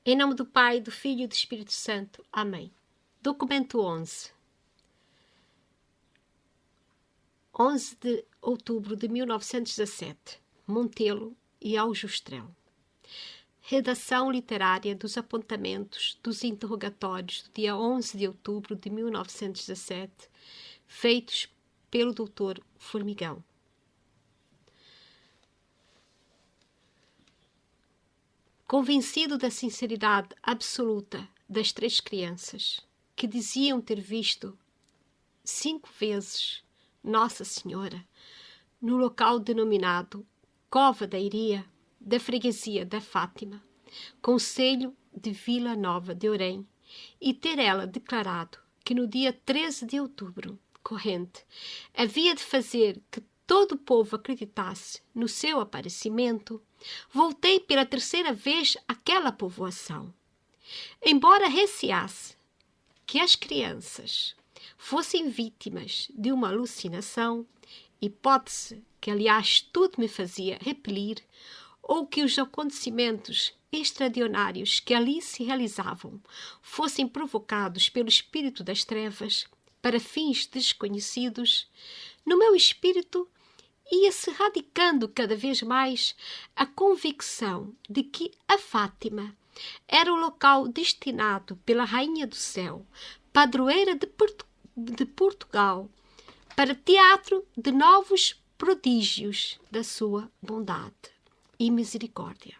Em nome do Pai, do Filho e do Espírito Santo. Amém. Documento 11. 11 de outubro de 1917. Montelo e Aljustrel. Redação literária dos apontamentos dos interrogatórios do dia 11 de outubro de 1917, feitos pelo Dr. Formigão. Convencido da sinceridade absoluta das três crianças, que diziam ter visto 5 vezes Nossa Senhora no local denominado Cova da Iria, da freguesia da Fátima, concelho de Vila Nova de Orém, e ter ela declarado que no dia 13 de outubro corrente havia de fazer que todo o povo acreditasse no seu aparecimento, voltei pela 3ª vez àquela povoação. Embora receasse que as crianças fossem vítimas de uma alucinação, hipótese que, aliás, tudo me fazia repelir, ou que os acontecimentos extraordinários que ali se realizavam fossem provocados pelo espírito das trevas para fins desconhecidos, no meu espírito ia-se radicando cada vez mais a convicção de que a Fátima era o local destinado pela Rainha do Céu, padroeira de Portugal, para teatro de novos prodígios da sua bondade e misericórdia.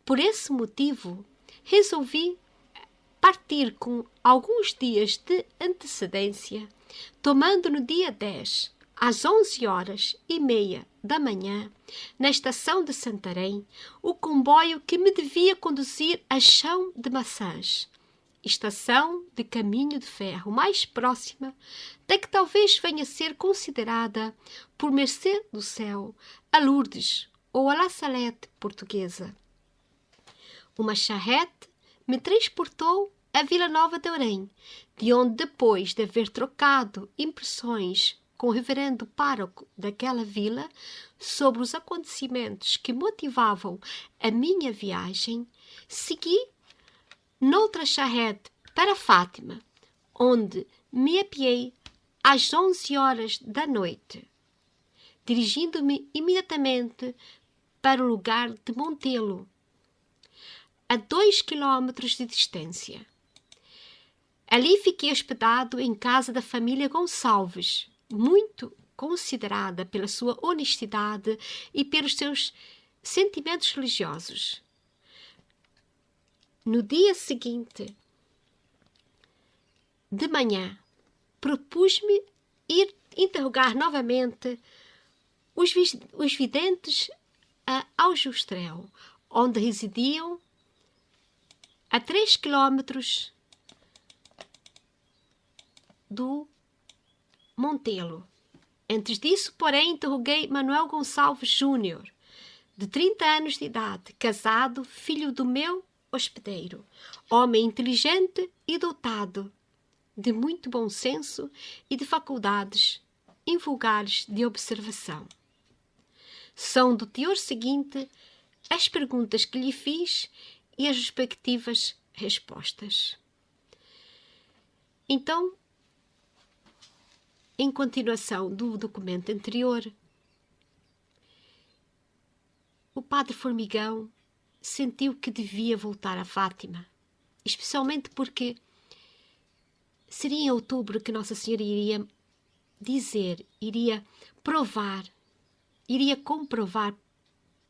Por esse motivo, resolvi partir com alguns dias de antecedência, tomando no dia 10, às 11h30 da manhã, na estação de Santarém, o comboio que me devia conduzir a Chão de Maçãs, estação de caminho de ferro mais próxima da que talvez venha a ser considerada, por mercê do céu, a Lourdes ou a La Salette portuguesa. Uma charrete me transportou a Vila Nova de Orém, de onde, depois de haver trocado impressões com o reverendo pároco daquela vila sobre os acontecimentos que motivavam a minha viagem, segui noutra charrete para Fátima, onde me apeei às 11h da noite, dirigindo-me imediatamente para o lugar de Montelo, a 2 quilómetros de distância. Ali fiquei hospedado em casa da família Gonçalves, muito considerada pela sua honestidade e pelos seus sentimentos religiosos. No dia seguinte, de manhã, propus-me ir interrogar novamente os videntes a Aljustrel, onde residiam a 3 quilómetros do Montelo. Antes disso, porém, interroguei Manuel Gonçalves Júnior, de 30 anos de idade, casado, filho do meu hospedeiro, homem inteligente e dotado de muito bom senso e de faculdades invulgares de observação. São do teor seguinte as perguntas que lhe fiz e as respectivas respostas. Então, em continuação do documento anterior, o padre Formigão sentiu que devia voltar a Fátima, especialmente porque seria em outubro que Nossa Senhora iria dizer, iria provar, iria comprovar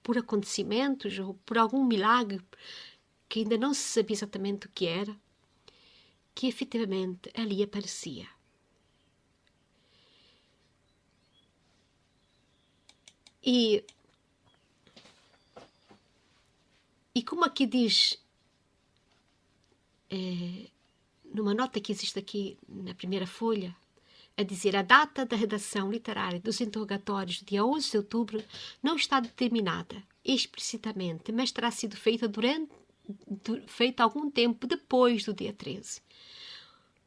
por acontecimentos ou por algum milagre que ainda não se sabia exatamente o que era, que efetivamente ali aparecia. E como aqui diz, numa nota que existe aqui na primeira folha, a dizer a data da redação literária dos interrogatórios, dia 11 de outubro, não está determinada explicitamente, mas terá sido feita feita algum tempo depois do dia 13.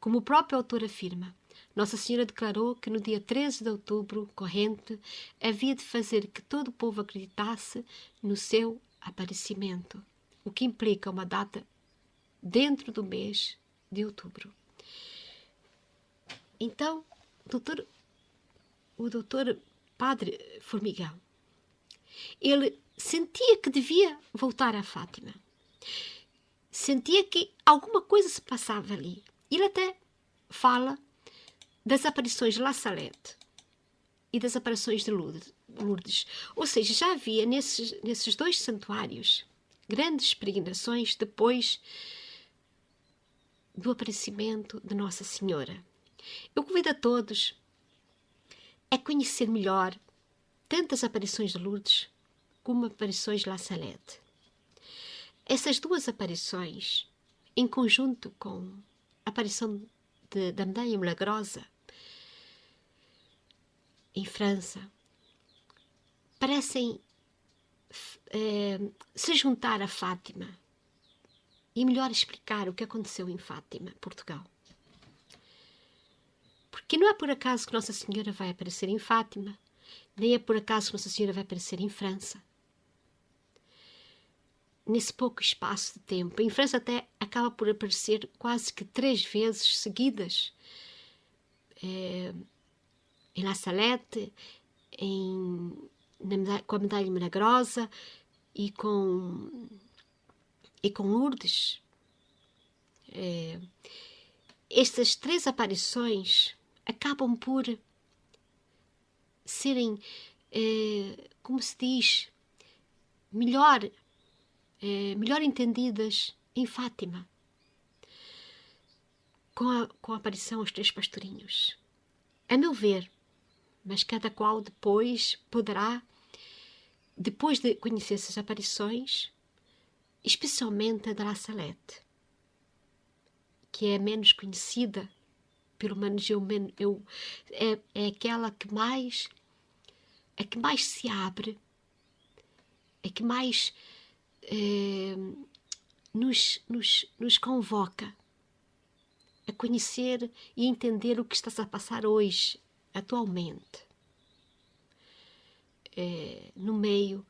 Como o próprio autor afirma, Nossa Senhora declarou que no dia 13 de outubro corrente havia de fazer que todo o povo acreditasse no seu aparecimento, o que implica uma data dentro do mês de outubro. Então, o doutor Padre Formigão, ele sentia que devia voltar a Fátima. Sentia que alguma coisa se passava ali. Ele até fala das aparições de La Salette e das aparições de Lourdes. Ou seja, já havia nesses dois santuários grandes peregrinações depois do aparecimento de Nossa Senhora. Eu convido a todos a conhecer melhor tanto as aparições de Lourdes como as aparições de La Salette. Essas duas aparições, em conjunto com a aparição da Medalha Milagrosa em França, parecem se juntar a Fátima e melhor explicar o que aconteceu em Fátima, Portugal. Porque não é por acaso que Nossa Senhora vai aparecer em Fátima, nem é por acaso que Nossa Senhora vai aparecer em França. Nesse pouco espaço de tempo. Em França até acaba por aparecer quase que 3 vezes seguidas. Em La Salette, com a Medalha Milagrosa e com Lourdes. Estas 3 aparições acabam por serem, como se diz, melhor entendidas em Fátima, com a aparição aos 3 pastorinhos. A meu ver, mas cada qual depois poderá, depois de conhecer essas aparições, especialmente a de La Salette, que é menos conhecida, pelo menos é aquela que mais se abre, é que mais nos convoca a conhecer e entender o que está a passar hoje, atualmente, no meio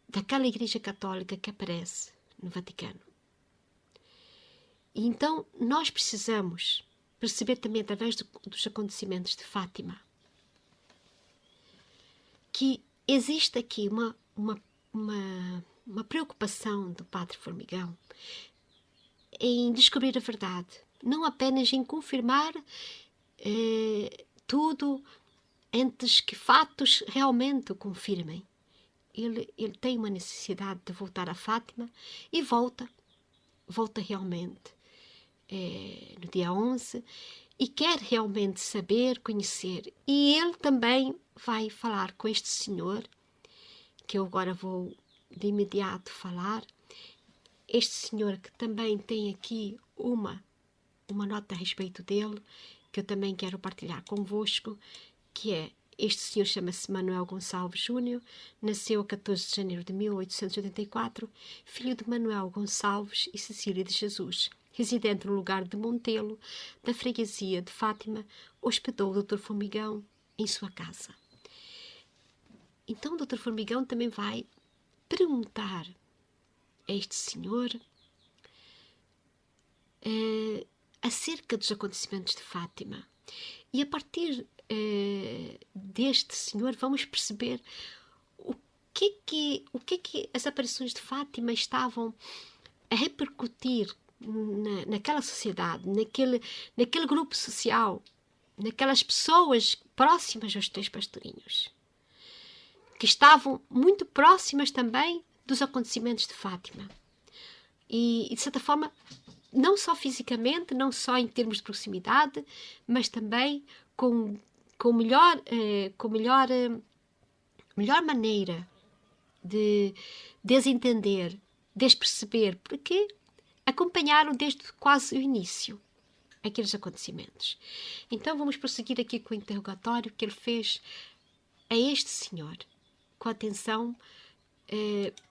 daquela Igreja Católica que aparece no Vaticano. E então nós precisamos perceber também, através dos acontecimentos de Fátima, que existe aqui uma preocupação do Padre Formigão em descobrir a verdade, não apenas em confirmar tudo antes que fatos realmente o confirmem. Ele tem uma necessidade de voltar a Fátima e volta realmente no dia 11 e quer realmente saber, conhecer. E ele também vai falar com este senhor, que eu agora vou de imediato falar, este senhor que também tem aqui uma nota a respeito dele, que eu também quero partilhar convosco, que é, este senhor chama-se Manuel Gonçalves Júnior, nasceu a 14 de janeiro de 1884, filho de Manuel Gonçalves e Cecília de Jesus, residente no lugar de Montelo, da freguesia de Fátima, hospedou o Dr. Formigão em sua casa. Então o Dr. Formigão também vai perguntar a este senhor acerca dos acontecimentos de Fátima. E a partir deste senhor vamos perceber o que é que as aparições de Fátima estavam a repercutir naquela sociedade, naquele grupo social, naquelas pessoas próximas aos 3 pastorinhos, que estavam muito próximas também dos acontecimentos de Fátima. E de certa forma, não só fisicamente, não só em termos de proximidade, mas também com melhor maneira de desentender, desperceber, porque acompanharam desde quase o início aqueles acontecimentos. Então vamos prosseguir aqui com o interrogatório que ele fez a este senhor, com atenção,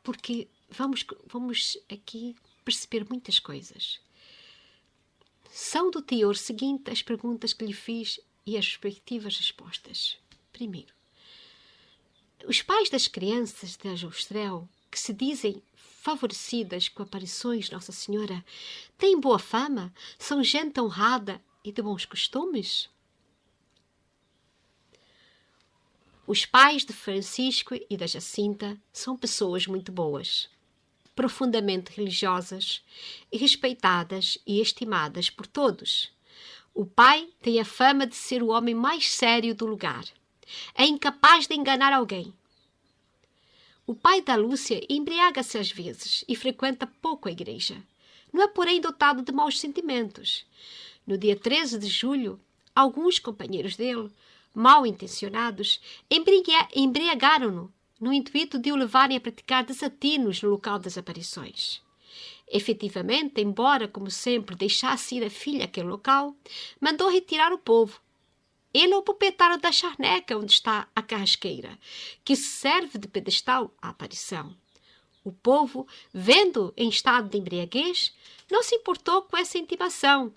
porque vamos aqui perceber muitas coisas. São do teor seguinte as perguntas que lhe fiz e as respectivas respostas. Primeiro, os pais das crianças de Ajostrel que se dizem favorecidas com aparições de Nossa Senhora têm boa fama? São gente honrada e de bons costumes? Os pais de Francisco e da Jacinta são pessoas muito boas, profundamente religiosas e respeitadas e estimadas por todos. O pai tem a fama de ser o homem mais sério do lugar. É incapaz de enganar alguém. O pai da Lúcia embriaga-se às vezes e frequenta pouco a igreja. Não é, porém, dotado de maus sentimentos. No dia 13 de julho, alguns companheiros dele, mal intencionados, embriagaram-no no intuito de o levarem a praticar desatinos no local das aparições. Efetivamente, embora, como sempre, deixasse ir a filha àquele local, mandou retirar o povo. Ele é o proprietário da charneca onde está a carrasqueira, que serve de pedestal à aparição. O povo, vendo em estado de embriaguez, não se importou com essa intimação,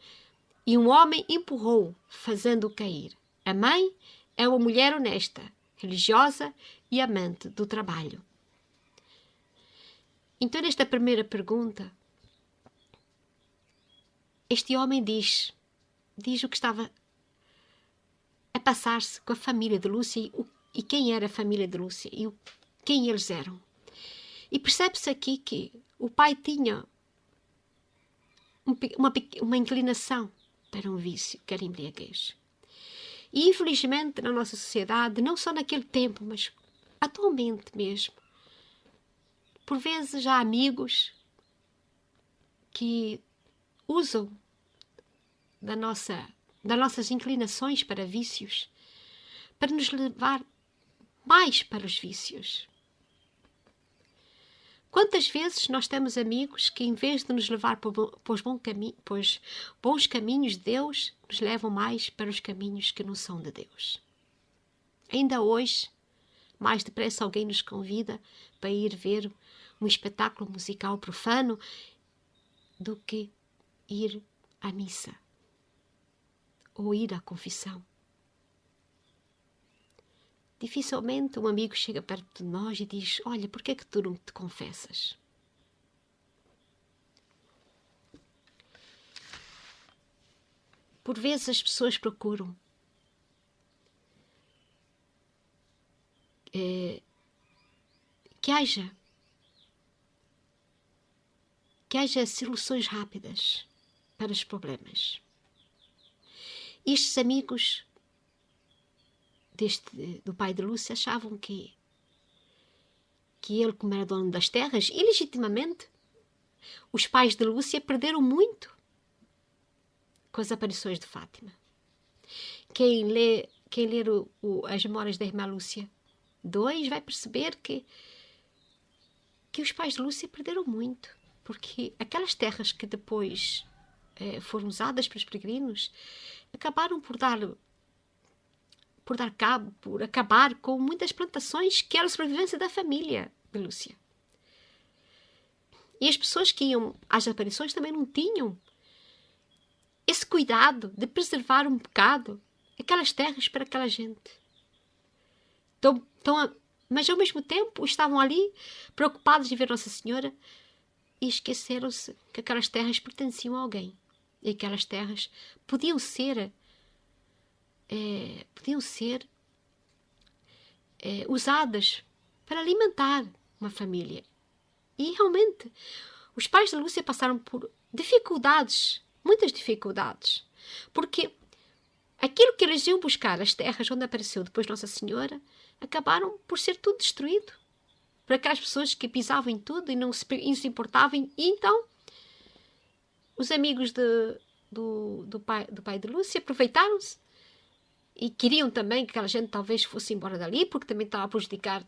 e um homem empurrou, fazendo-o cair. A mãe é uma mulher honesta, religiosa e amante do trabalho. Então, nesta primeira pergunta, este homem diz o que estava a passar-se com a família de Lúcia e quem era a família de Lúcia e quem eles eram. E percebe-se aqui que o pai tinha uma inclinação para um vício, que era a embriaguez. E infelizmente na nossa sociedade, não só naquele tempo, mas atualmente mesmo, por vezes há amigos que usam das nossas inclinações para vícios para nos levar mais para os vícios. Quantas vezes nós temos amigos que, em vez de nos levar para os bons caminhos de Deus, nos levam mais para os caminhos que não são de Deus? Ainda hoje, mais depressa alguém nos convida para ir ver um espetáculo musical profano do que ir à missa ou ir à confissão. Dificilmente um amigo chega perto de nós e diz: olha, por que é que tu não te confessas? Por vezes as pessoas procuram que haja soluções rápidas para os problemas. Estes amigos do pai de Lúcia achavam que ele, como era dono das terras, ilegitimamente, os pais de Lúcia perderam muito com as aparições de Fátima. Quem ler as Memórias da Irmã Lúcia 2 vai perceber que os pais de Lúcia perderam muito, porque aquelas terras que depois foram usadas pelos peregrinos acabaram por acabar com muitas plantações que eram a sobrevivência da família de Lúcia. E as pessoas que iam às aparições também não tinham esse cuidado de preservar um bocado aquelas terras para aquela gente. Mas ao mesmo tempo estavam ali preocupados em ver Nossa Senhora e esqueceram-se que aquelas terras pertenciam a alguém. E aquelas terras podiam ser usadas para alimentar uma família. E realmente, os pais de Lúcia passaram por dificuldades, muitas dificuldades, porque aquilo que eles iam buscar, as terras onde apareceu depois Nossa Senhora, acabaram por ser tudo destruído por aquelas pessoas que pisavam em tudo e não se importavam. E então, os amigos do pai de Lúcia aproveitaram-se e queriam também que aquela gente talvez fosse embora dali, porque também estava a prejudicar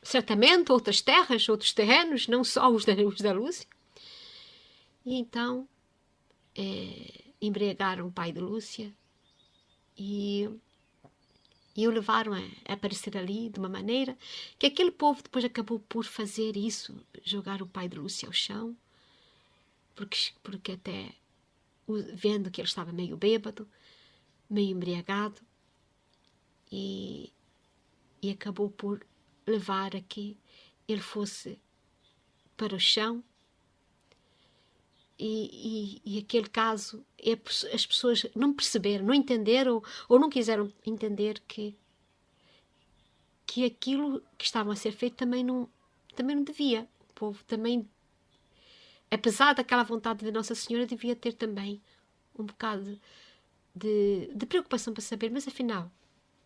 certamente outras terras, outros terrenos, não só os da Lúcia. E então embriagaram o pai de Lúcia e o levaram a aparecer ali de uma maneira que aquele povo depois acabou por fazer isso, jogar o pai de Lúcia ao chão, porque até vendo que ele estava meio bêbado, meio embriagado, e acabou por levar a que ele fosse para o chão. E aquele caso, as pessoas não perceberam, não entenderam ou não quiseram entender que aquilo que estava a ser feito também não devia. O povo também, apesar daquela vontade de Nossa Senhora, devia ter também um bocado de preocupação para saber, mas afinal,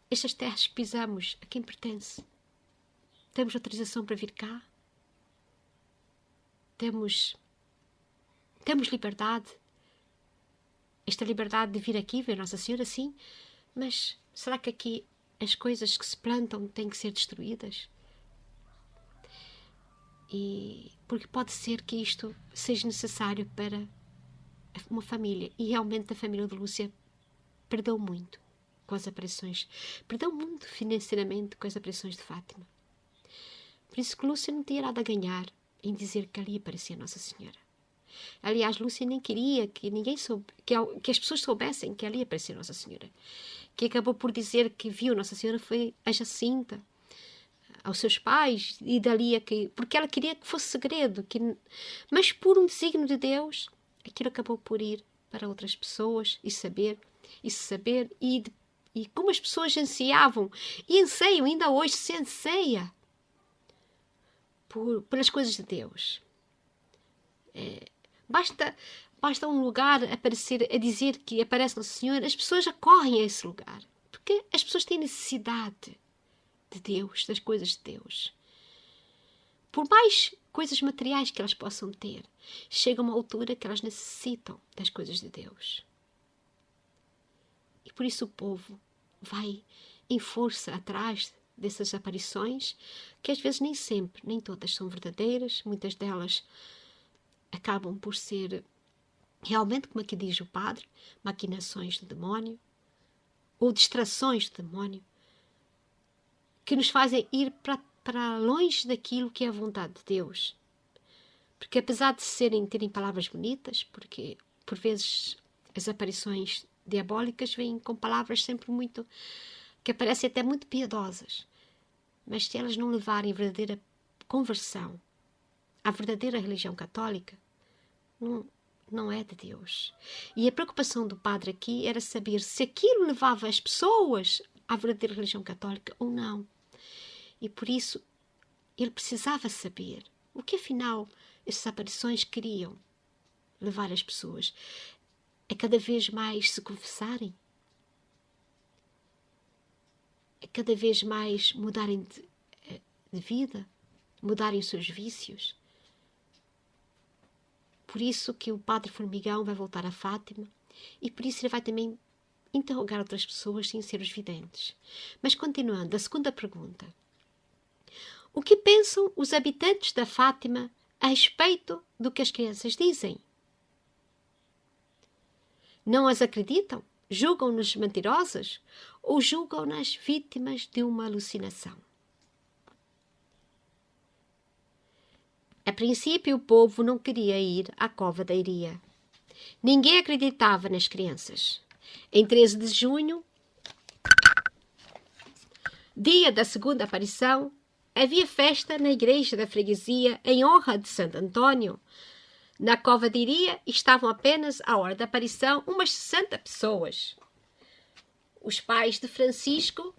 estas terras que pisamos, a quem pertence? Temos autorização para vir cá? Temos liberdade? Esta liberdade de vir aqui, ver Nossa Senhora, sim, mas será que aqui as coisas que se plantam têm que ser destruídas? Porque pode ser que isto seja necessário para uma família, e realmente a família de Lúcia perdeu muito com as aparições, perdeu muito financeiramente com as aparições de Fátima. Por isso que Lúcia não tinha nada a ganhar em dizer que ali aparecia Nossa Senhora. Aliás, Lúcia nem queria que ninguém que as pessoas soubessem que ali aparecia Nossa Senhora. Que acabou por dizer que viu Nossa Senhora foi a Jacinta, aos seus pais, e dali porque ela queria que fosse segredo, mas por um desígnio de Deus, aquilo acabou por ir para outras pessoas e se saber, e como as pessoas ansiavam, e anseiam, ainda hoje se anseia pelas coisas de Deus. Basta um lugar aparecer, a dizer que aparece Nossa Senhora, as pessoas acorrem a esse lugar, porque as pessoas têm necessidade de Deus, das coisas de Deus. Por mais coisas materiais que elas possam ter, chega uma altura que elas necessitam das coisas de Deus. E por isso o povo vai em força atrás dessas aparições, que às vezes nem todas são verdadeiras, muitas delas acabam por ser realmente, como aqui diz o padre, maquinações do demónio, ou distrações do demónio, que nos fazem ir para longe daquilo que é a vontade de Deus. Porque apesar de terem palavras bonitas, porque por vezes as aparições diabólicas vêm com palavras sempre muito, que aparecem até muito piedosas, mas se elas não levarem a verdadeira conversão à verdadeira religião católica, não é de Deus. E a preocupação do padre aqui era saber se aquilo levava as pessoas à verdadeira religião católica ou não. E por isso ele precisava saber o que afinal essas aparições queriam levar as pessoas a cada vez mais se confessarem, a cada vez mais mudarem de vida, mudarem os seus vícios. Por isso que o padre Formigão vai voltar a Fátima, e por isso ele vai também interrogar outras pessoas sem ser os videntes. Mas continuando, a segunda pergunta. O que pensam os habitantes da Fátima a respeito do que as crianças dizem? Não as acreditam? Julgam-nos mentirosas? Ou julgam-nas vítimas de uma alucinação? A princípio, o povo não queria ir à cova da Iria. Ninguém acreditava nas crianças. Em 13 de junho, dia da segunda aparição, havia festa na igreja da freguesia em honra de Santo Antônio. Na cova de Iria estavam apenas, à hora da aparição, umas 60 pessoas. Os pais de Francisco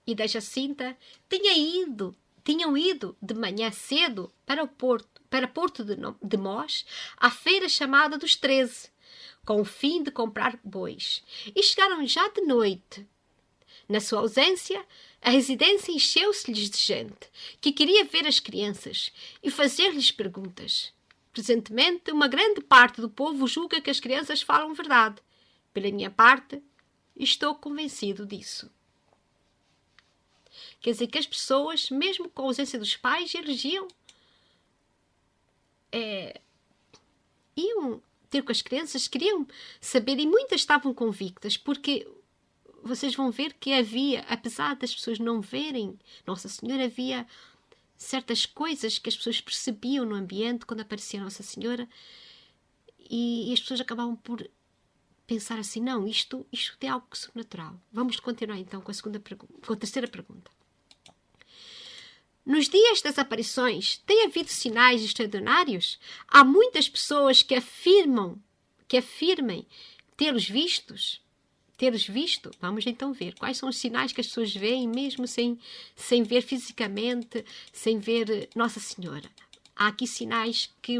e da Jacinta tinham ido de manhã cedo para Porto de Mós, à feira chamada dos 13, com o fim de comprar bois, e chegaram já de noite. Na sua ausência, a residência encheu-se-lhes de gente, que queria ver as crianças e fazer-lhes perguntas. Presentemente, uma grande parte do povo julga que as crianças falam verdade. Pela minha parte, estou convencido disso. Quer dizer que as pessoas, mesmo com a ausência dos pais, iam ter com as crianças, queriam saber, e muitas estavam convictas, porque vocês vão ver que havia, apesar das pessoas não verem Nossa Senhora, havia certas coisas que as pessoas percebiam no ambiente quando aparecia Nossa Senhora, e as pessoas acabavam por pensar assim, não, isto é algo sobrenatural. Vamos continuar então com a terceira pergunta. Nos dias das aparições, tem havido sinais extraordinários? Há muitas pessoas que afirmem tê-los vistos. Tê-los visto? Vamos então ver quais são os sinais que as pessoas veem, mesmo sem ver fisicamente, sem ver Nossa Senhora. Há aqui sinais que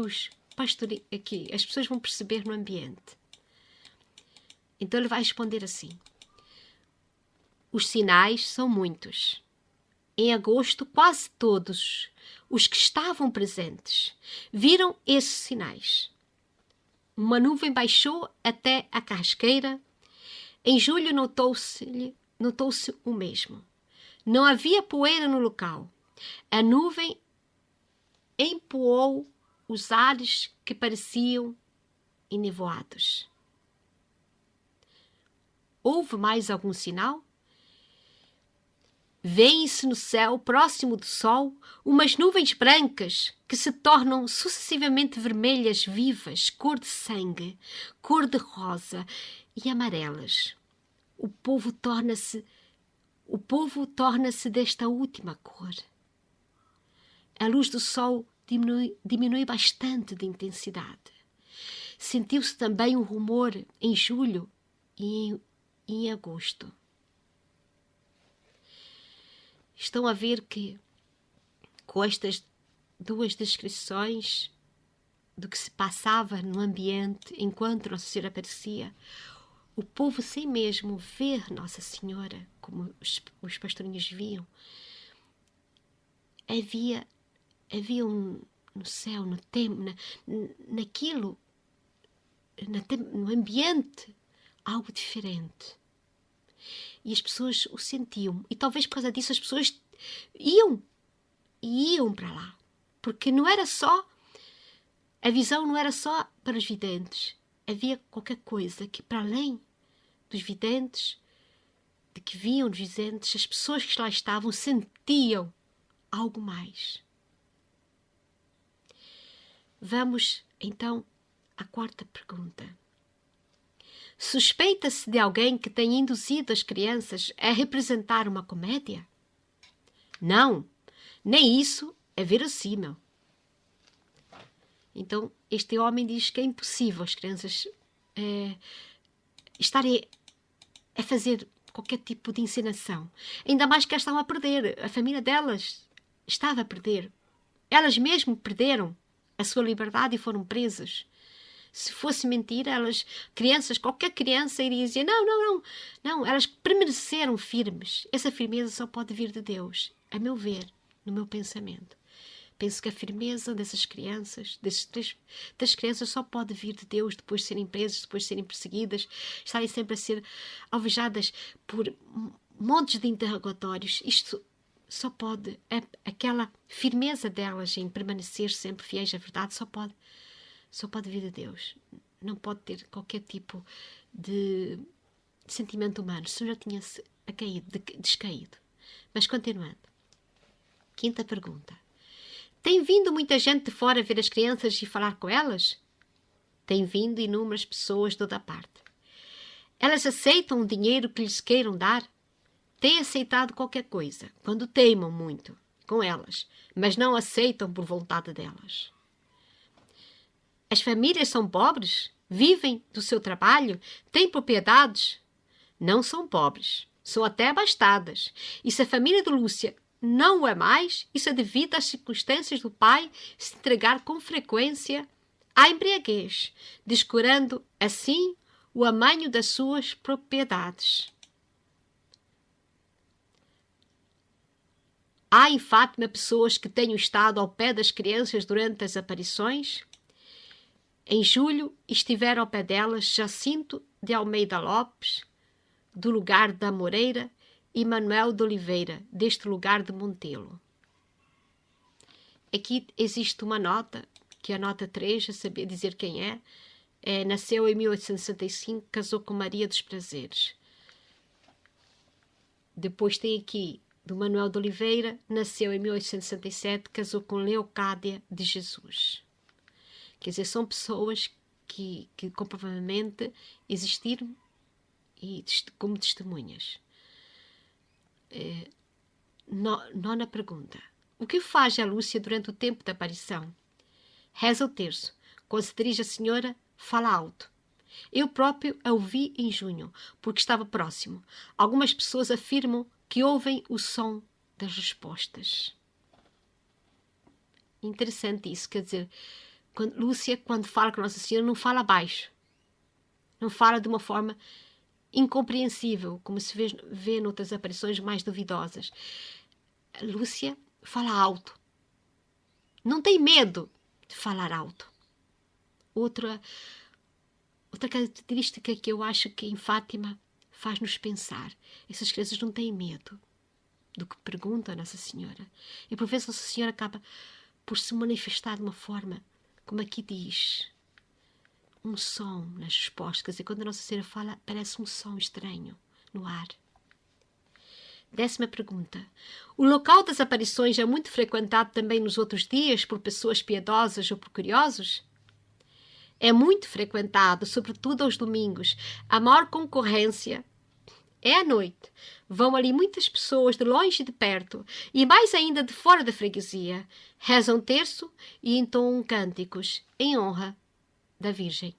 as pessoas vão perceber no ambiente. Então ele vai responder assim: os sinais são muitos. Em agosto, quase todos os que estavam presentes viram esses sinais. Uma nuvem baixou até a carrasqueira. Em julho notou-se o mesmo. Não havia poeira no local. A nuvem empoou os ares que pareciam enevoados. Houve mais algum sinal? Vêem-se no céu, próximo do sol, umas nuvens brancas que se tornam sucessivamente vermelhas vivas, cor de sangue, cor de rosa e amarelas. O povo torna-se desta última cor. A luz do sol diminui bastante de intensidade. Sentiu-se também um rumor em julho e em agosto. Estão a ver que, com estas duas descrições do que se passava no ambiente enquanto Nossa Senhora aparecia, o povo, sem mesmo ver Nossa Senhora, como os pastorinhos viam, havia no céu, no tempo, no ambiente, algo diferente. E as pessoas o sentiam. E talvez por causa disso as pessoas iam para lá. Porque não era só, a visão não era só para os videntes. Havia qualquer coisa que, para além dos videntes, de que viam os videntes, as pessoas que lá estavam sentiam algo mais. Vamos, então, à quarta pergunta. Suspeita-se de alguém que tenha induzido as crianças a representar uma comédia? Não, nem isso é verossímil. Então, este homem diz que é impossível as crianças estarem a fazer qualquer tipo de encenação. Ainda mais que elas estavam a perder. A família delas estava a perder. Elas mesmo perderam a sua liberdade e foram presas. Se fosse mentira, qualquer criança iria dizer, não, elas permaneceram firmes. Essa firmeza só pode vir de Deus, a meu ver, no meu pensamento. Penso que a firmeza dessas crianças, das crianças, só pode vir de Deus depois de serem presas, depois de serem perseguidas, estarem sempre a ser alvejadas por montes de interrogatórios. Isto só pode, aquela firmeza delas em permanecer sempre fiéis à verdade, só pode vir de Deus. Não pode ter qualquer tipo de sentimento humano. O Senhor já tinha descaído. Mas continuando. Quinta pergunta. Tem vindo muita gente de fora ver as crianças e falar com elas? Tem vindo inúmeras pessoas de toda a parte. Elas aceitam o dinheiro que lhes queiram dar? Têm aceitado qualquer coisa, quando teimam muito com elas, mas não aceitam por vontade delas. As famílias são pobres? Vivem do seu trabalho? Têm propriedades? Não são pobres. São até abastadas. E se a família de Lúcia não o é mais, isso é devido às circunstâncias do pai se entregar com frequência à embriaguez, descurando assim o amanho das suas propriedades. Há em Fátima pessoas que tenham estado ao pé das crianças durante as aparições? Em julho estiveram ao pé delas Jacinto de Almeida Lopes, do lugar da Moreira, e Manuel de Oliveira, deste lugar de Montelo. Aqui existe uma nota, que é a nota 3, a saber dizer quem é. Nasceu em 1865, casou com Maria dos Prazeres. Depois tem aqui, do Manuel de Oliveira, nasceu em 1867, casou com Leocádia de Jesus. Quer dizer, são pessoas que comprovadamente existiram como testemunhas. Nona pergunta. O que faz a Lúcia durante o tempo da aparição? Reza o terço. Quando se dirige à senhora, fala alto. Eu próprio a ouvi em junho, porque estava próximo. Algumas pessoas afirmam que ouvem o som das respostas. Interessante isso, quer dizer, Lúcia, quando fala com Nossa Senhora, não fala baixo. Não fala de uma forma incompreensível, como se vê noutras aparições mais duvidosas. A Lúcia fala alto. Não tem medo de falar alto. Outra característica que eu acho que em Fátima faz-nos pensar. Essas crianças não têm medo do que perguntam a Nossa Senhora. E por vezes Nossa Senhora acaba por se manifestar de uma forma, como aqui diz, um som nas respostas. Quer dizer, quando a Nossa Senhora fala, parece um som estranho no ar. 10ª pergunta. O local das aparições é muito frequentado também nos outros dias por pessoas piedosas ou por curiosos? É muito frequentado, sobretudo aos domingos. A maior concorrência é à noite. Vão ali muitas pessoas de longe e de perto, e mais ainda de fora da freguesia. Rezam terço e entoam cânticos em honra da Virgem.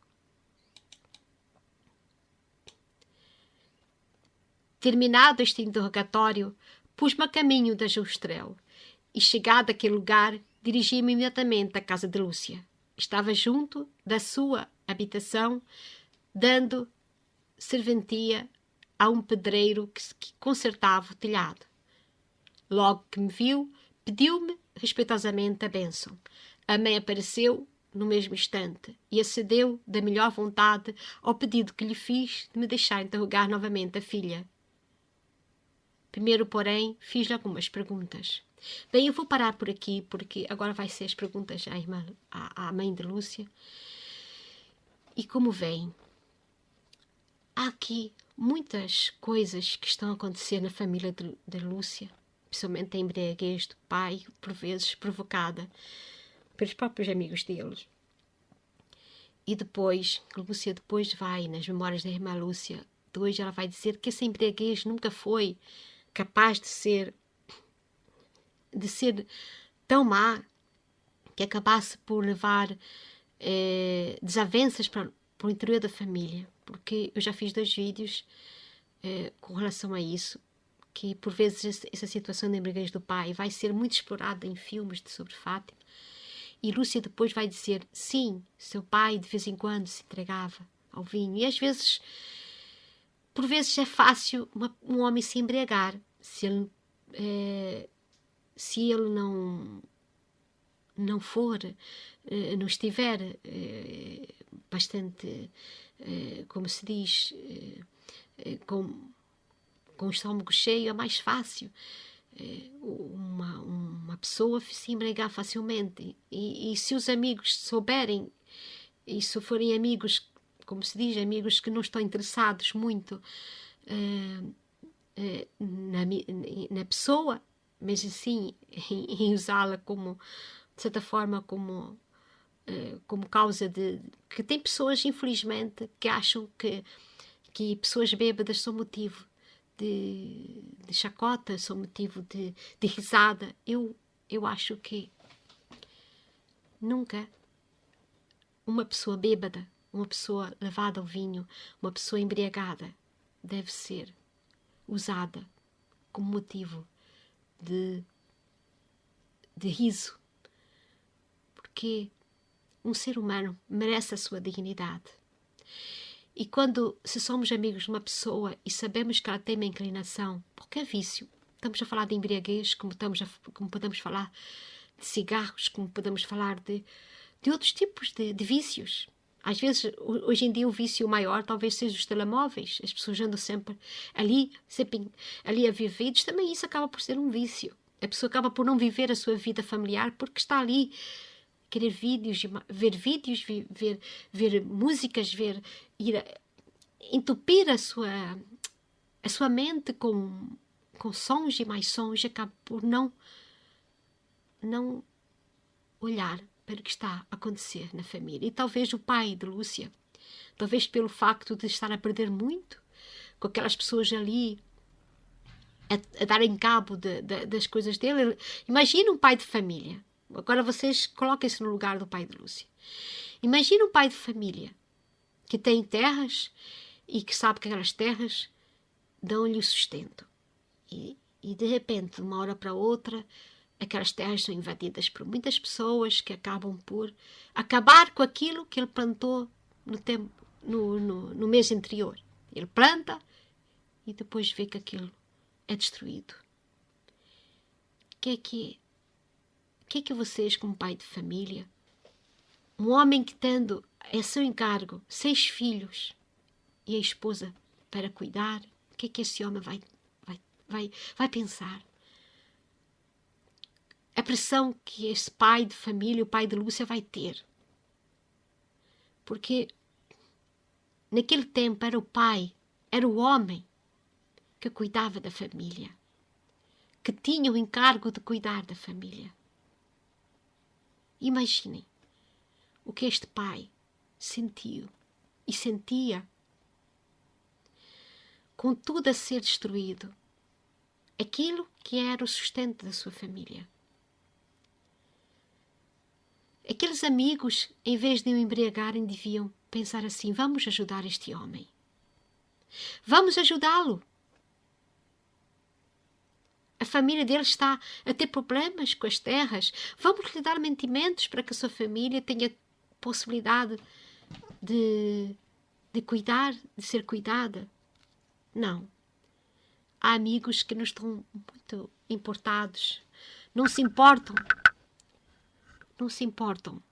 Terminado este interrogatório, pus-me a caminho da Joustrel e, chegado àquele lugar, dirigi-me imediatamente à casa de Lúcia. Estava junto da sua habitação, dando serventia a um pedreiro que consertava o telhado. Logo que me viu, pediu-me respeitosamente a bênção. A mãe apareceu no mesmo instante e acedeu da melhor vontade ao pedido que lhe fiz de me deixar interrogar novamente a filha. Primeiro, porém, fiz-lhe algumas perguntas. Bem, eu vou parar por aqui, porque agora vai ser as perguntas à mãe de Lúcia. E como veem, há aqui muitas coisas que estão a acontecer na família de Lúcia, principalmente a embriaguez do pai, por vezes provocada pelos próprios amigos deles. E depois, Lúcia depois vai, nas memórias da irmã Lúcia, depois ela vai dizer que essa embriaguez nunca foi capaz de ser tão má que acabasse por levar desavenças para o interior da família, porque eu já fiz 2 vídeos com relação a isso, que por vezes essa situação de embriaguez do pai vai ser muito explorada em filmes sobre Fátima, e Lúcia depois vai dizer, sim, seu pai de vez em quando se entregava ao vinho, e às vezes, por vezes é fácil um homem se embriagar, se ele não for, não estiver bastante, como se diz, com o estômago cheio, é mais fácil uma pessoa se embriagar facilmente. E se os amigos souberem, e se forem amigos, como se diz, amigos que não estão interessados muito na pessoa, mas assim em usá-la como, de certa forma, como causa de... que tem pessoas, infelizmente, que acham que pessoas bêbadas são motivo de chacota, são motivo de risada. Eu acho que nunca uma pessoa bêbada, uma pessoa levada ao vinho, uma pessoa embriagada deve ser usada como motivo de riso, porque um ser humano merece a sua dignidade. E se somos amigos de uma pessoa e sabemos que ela tem uma inclinação, qualquer vício, estamos a falar de embriaguez, como podemos falar de cigarros, como podemos falar de outros tipos de vícios. Às vezes, hoje em dia, o vício maior talvez seja os telemóveis. As pessoas andam sempre ali a viver. Também isso acaba por ser um vício. A pessoa acaba por não viver a sua vida familiar porque está ali a querer ver vídeos, ver músicas, entupir a sua mente com sons e mais sons, e acaba por não olhar para o que está a acontecer na família. E talvez o pai de Lúcia, talvez pelo facto de estar a perder muito, com aquelas pessoas ali a darem cabo das coisas dele. Imagina um pai de família. Agora vocês coloquem-se no lugar do pai de Lúcia. Imagina um pai de família que tem terras e que sabe que aquelas terras dão-lhe o sustento. E de repente, de uma hora para outra, aquelas terras são invadidas por muitas pessoas que acabam por acabar com aquilo que ele plantou no mês anterior. Ele planta e depois vê que aquilo é destruído. O que é que vocês, como pai de família, um homem que tendo a seu encargo 6 filhos e a esposa para cuidar, o que é que esse homem vai pensar? A pressão que esse pai de família, o pai de Lúcia, vai ter. Porque naquele tempo era o pai, era o homem que cuidava da família, que tinha o encargo de cuidar da família. Imaginem o que este pai sentiu e sentia, com tudo a ser destruído, aquilo que era o sustento da sua família. Aqueles amigos, em vez de o embriagarem, deviam pensar assim: vamos ajudar este homem. Vamos ajudá-lo. A família dele está a ter problemas com as terras. Vamos lhe dar mantimentos para que a sua família tenha possibilidade de cuidar, de ser cuidada. Não. Há amigos que não estão muito importados. Não se importam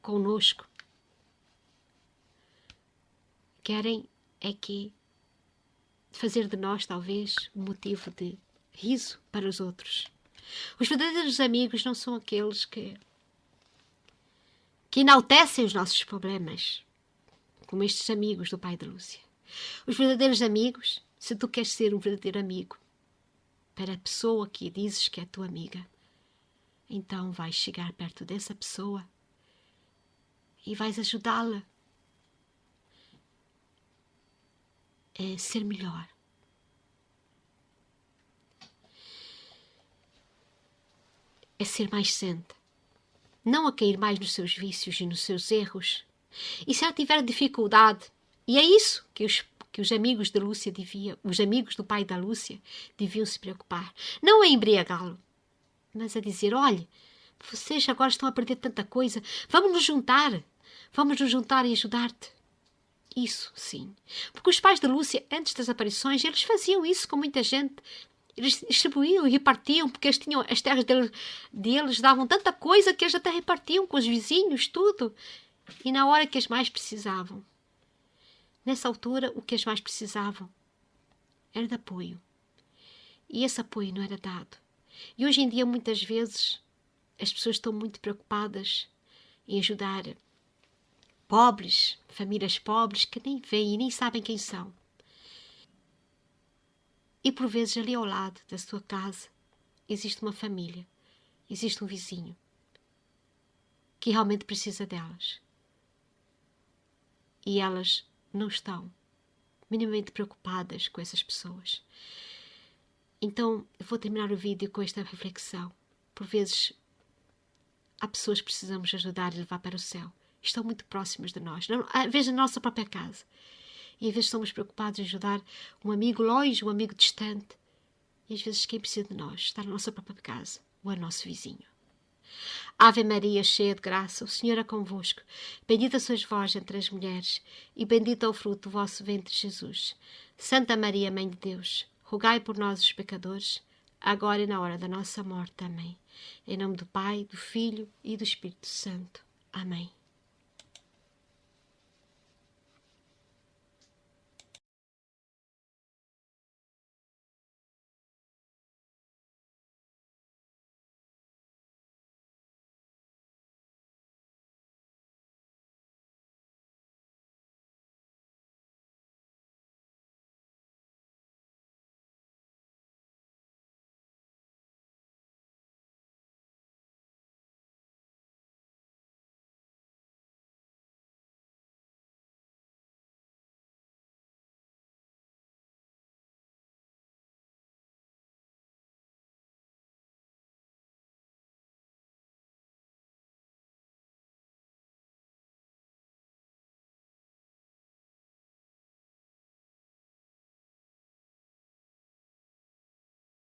connosco. Querem é que fazer de nós, talvez, um motivo de riso para os outros. Os verdadeiros amigos não são aqueles que enaltecem os nossos problemas, como estes amigos do pai de Lúcia. Os verdadeiros amigos, se tu queres ser um verdadeiro amigo para a pessoa que dizes que é tua amiga, então vais chegar perto dessa pessoa e vais ajudá-la a ser melhor. A ser mais santa. Não a cair mais nos seus vícios e nos seus erros. E se ela tiver dificuldade, e é isso que os amigos de Lúcia os amigos do pai da Lúcia deviam se preocupar. Não a embriagá-lo, mas a dizer: olhe, vocês agora estão a perder tanta coisa, vamos nos juntar e ajudar-te. Isso, sim. Porque os pais de Lúcia, antes das aparições, eles faziam isso com muita gente. Eles distribuíam e repartiam, porque eles tinham as terras deles davam tanta coisa que eles até repartiam com os vizinhos, tudo. E na hora que eles mais precisavam, nessa altura, o que eles mais precisavam era de apoio. E esse apoio não era dado. E hoje em dia, muitas vezes, as pessoas estão muito preocupadas em ajudar pobres, famílias pobres, que nem veem e nem sabem quem são. E por vezes ali ao lado da sua casa existe uma família, existe um vizinho que realmente precisa delas. E elas não estão minimamente preocupadas com essas pessoas. Então, eu vou terminar o vídeo com esta reflexão. Por vezes, há pessoas que precisamos ajudar e levar para o céu. Estão muito próximas de nós, às vezes na nossa própria casa. E às vezes estamos preocupados em ajudar um amigo longe, um amigo distante. E às vezes quem precisa de nós está na nossa própria casa, ou é nosso vizinho. Ave Maria, cheia de graça, o Senhor é convosco. Bendita sois vós entre as mulheres, e bendito é o fruto do vosso ventre, Jesus. Santa Maria, Mãe de Deus, rogai por nós os pecadores, agora e na hora da nossa morte. Amém. Em nome do Pai, do Filho e do Espírito Santo. Amém.